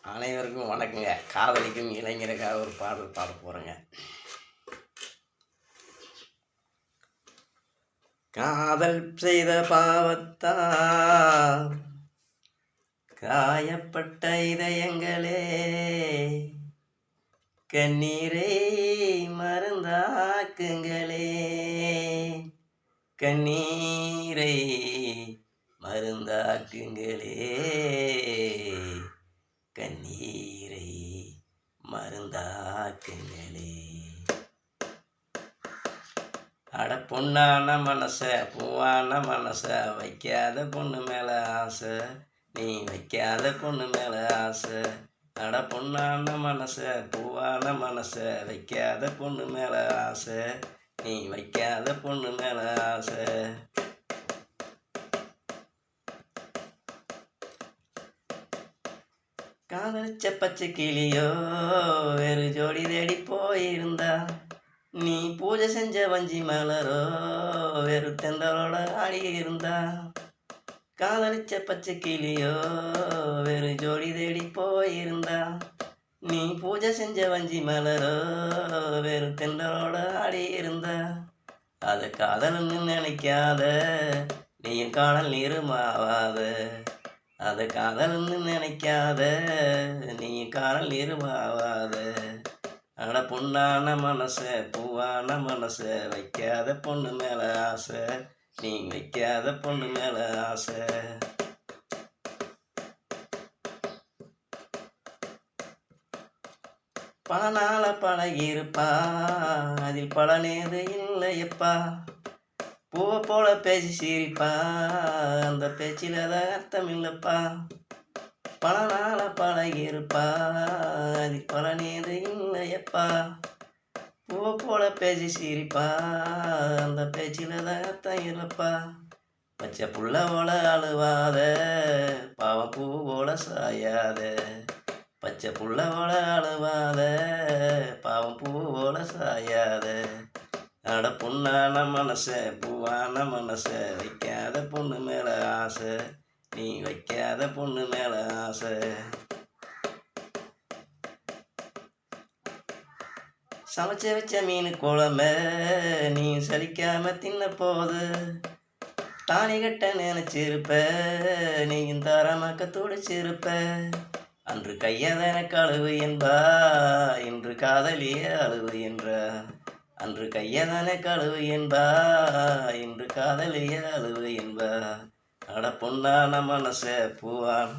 அனைவருக்கும் வணக்கங்க. காதலிக்கும் இளைஞருக்காக ஒரு பாடல் பாட போகிறேங்க. காதல் செய்த பாவத்தால் காயப்பட்ட இதயங்களே, கண்ணீரை மருந்தாக்குங்களே, கண்ணீரை மருந்தாக்குங்களே, கண்ணீரை மருந்தாக்குங்களே. அட பொண்ணான மனச பூவான மனச வைக்காத பொண்ணு மேல ஆசை, நீ வைக்காத பொண்ணு மேல ஆசை. அட பொண்ணான மனச பூவான மனச வைக்காத பொண்ணு மேல ஆசை, நீ வைக்காத பொண்ணு மேல ஆசை. காதலிச்ச பச்சை கிளியோ வேறு ஜோடி தேடி போயிருந்தா, நீ பூஜை செஞ்ச வஞ்சி மலரோ வேறு தென்றலோட ஆடி இருந்தா. காதலிச்ச பச்சை கிளியோ வேறு ஜோடி தேடி போயிருந்தா, நீ பூஜை செஞ்ச வஞ்சி மலரோ வேறு தென்றலோட ஆடி இருந்தா. அது காதல்னு நினைக்காத, நீயும் காணல் நீருமாவாத. அதை காதல்னு நினைக்காத, நீ காணல் நீருமாவாத. அட பொண்ணான மனச பூவான மனச வைக்காத பொண்ணு மேல ஆசை, நீ வைக்காத பொண்ணு மேல ஆசை. பல நாள பழகிருப்பா, அதில் பலனேது இல்லையப்பா. பூவை போல பேசி சிரிப்பா, அந்த பேச்சில் தான் அர்த்தம் இல்லைப்பா. பல நாள பழகிருப்பா, அதில் பலனேது இல்லையப்பா. பூவை போல பேசி சிரிப்பா, அந்த பேச்சில் தான் அர்த்தம் இல்லைப்பா. பச்சை புள்ள போல அழுவாத, பாவம் பூ போல சாயாத. பச்சை புள்ள போல அழுவாத, பாவம் பூ போல சாயாத. அட பொண்ணான மனச பூவான மனச வைக்காத பொண்ணு மேல ஆசை, நீ வைக்காத பொண்ணு மேல ஆசை. சமைச்சு வச்ச மீன் குழம்ப நீ சலிக்காம தின்ன போது, தாலி கட்ட நினைச்சிருப்ப, நீயும் தாராமக்க துடிச்சிருப்ப. அன்று கையதன கழுவு என்பா, இன்று காதலிய அழுவு என்ற. அன்று கையதன கழுவு என்பா, இன்று காதலிய அழுவு என்பா. அட பொண்ணான மனச பூவான்